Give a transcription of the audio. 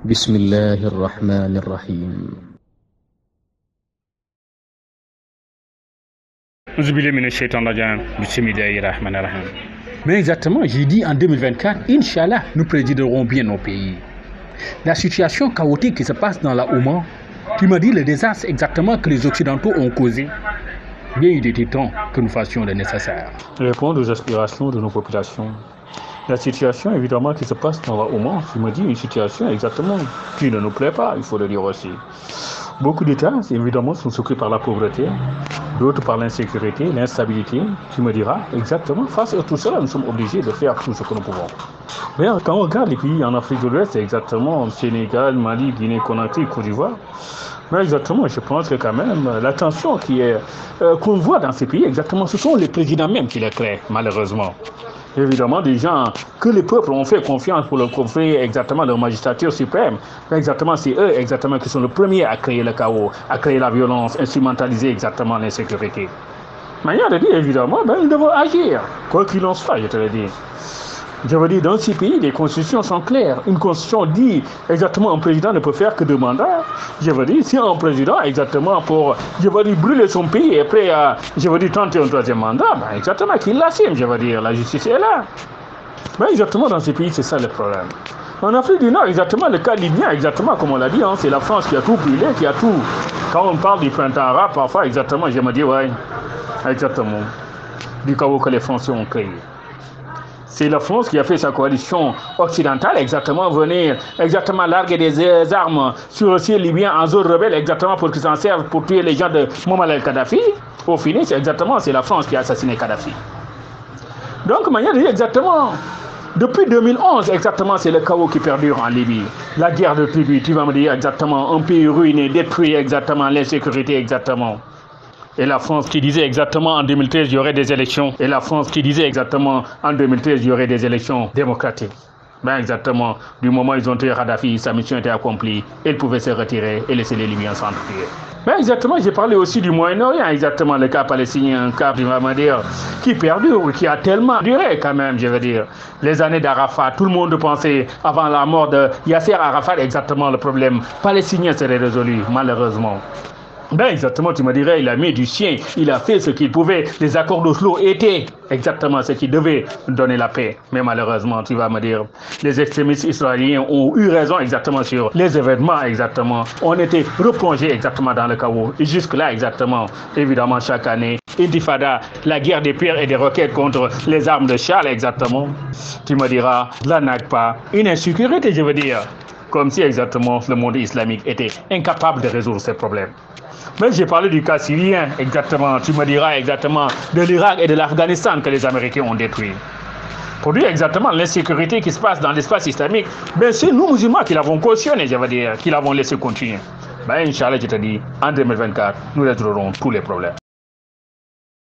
بسم الله الرحمن الرحيم. Mais exactement, j'ai dit en 2024, Inch'Allah, nous présiderons bien nos pays. La situation chaotique qui se passe dans la Oman, tu m'as dit le désastre exactement que les Occidentaux ont causé. Bien, il était temps que nous fassions le nécessaire. Répondre aux aspirations de nos populations. La situation évidemment qui se passe dans la Oman, tu me dis une situation exactement qui ne nous plaît pas, il faut le dire aussi. Beaucoup d'États, évidemment, sont secoués par la pauvreté, d'autres par l'insécurité, l'instabilité. Tu me diras, exactement, face à tout cela, nous sommes obligés de faire tout ce que nous pouvons. Mais quand on regarde les pays en Afrique de l'Ouest, exactement, Sénégal, Mali, Guinée, Conakry, Côte d'Ivoire, mais exactement, je pense que quand même, la tension qu'on voit dans ces pays, exactement, ce sont les présidents même qui les créent, malheureusement. Évidemment, des gens que les peuples ont fait confiance pour leur confier exactement leur magistrature suprême. Exactement, c'est eux exactement qui sont les premiers à créer le chaos, à créer la violence, instrumentaliser exactement l'insécurité. Manière de dire, évidemment, ils devront agir, quoi qu'il en soit, je te le dis. Je veux dire, dans ces pays, les constitutions sont claires. Une constitution dit exactement un président ne peut faire que 2 mandats. Je veux dire, si un président, exactement, pour, je veux dire, brûler son pays et après, je veux dire, tenter un 3e mandat, exactement, qu'il l'assume, je veux dire, la justice est là. Mais exactement, dans ces pays, c'est ça le problème. En Afrique du Nord, exactement, le cas libyen, exactement, comme on l'a dit, c'est la France qui a tout brûlé, qui a tout. Quand on parle du printemps arabe, parfois, exactement, je me dis, ouais, exactement, du chaos que les Français ont créé. C'est la France qui a fait sa coalition occidentale, exactement, venir exactement larguer des armes sur le ciel libyen en zone rebelle, exactement pour qu'ils s'en servent pour tuer les gens de Muammar el-Kadhafi. Au final, c'est la France qui a assassiné Kadhafi. Donc, manière de dire exactement, depuis 2011, exactement, c'est le chaos qui perdure en Libye. La guerre de Libye, tu vas me dire exactement, un pays ruiné, détruit exactement, l'insécurité exactement. Et la France qui disait exactement en 2013 il y aurait des élections. Et la France qui disait exactement en 2013 il y aurait des élections démocratiques. Exactement, du moment où ils ont tué Kadhafi, sa mission était accomplie. Ils pouvaient se retirer et laisser les Libyens s'entretuer. Exactement, j'ai parlé aussi du Moyen-Orient, exactement, le cas palestinien, un cas, on va dire, qui perdure, qui a tellement duré quand même, je veux dire. Les années d'Arafat, tout le monde pensait, avant la mort de Yasser Arafat, exactement, le problème palestinien serait résolu, malheureusement. Exactement, tu me dirais, il a mis du sien, il a fait ce qu'il pouvait. Les accords d'Oslo étaient exactement ce qui devait donner la paix. Mais malheureusement, tu vas me dire, les extrémistes israéliens ont eu raison exactement sur les événements exactement. On était replongé exactement dans le chaos. Et jusque-là, exactement, évidemment, chaque année, Intifada, la guerre des pierres et des roquettes contre les armes de Charles, exactement. Tu me diras, la Nakba, une insécurité, je veux dire. Comme si exactement le monde islamique était incapable de résoudre ces problèmes. Mais j'ai parlé du cas syrien, exactement, tu me diras exactement, de l'Irak et de l'Afghanistan que les Américains ont détruit. Pour dire exactement l'insécurité qui se passe dans l'espace islamique, c'est nous musulmans qui l'avons cautionné, je veux dire, qui l'avons laissé continuer. Inch'Allah, je te dis, en 2024, nous résoudrons tous les problèmes.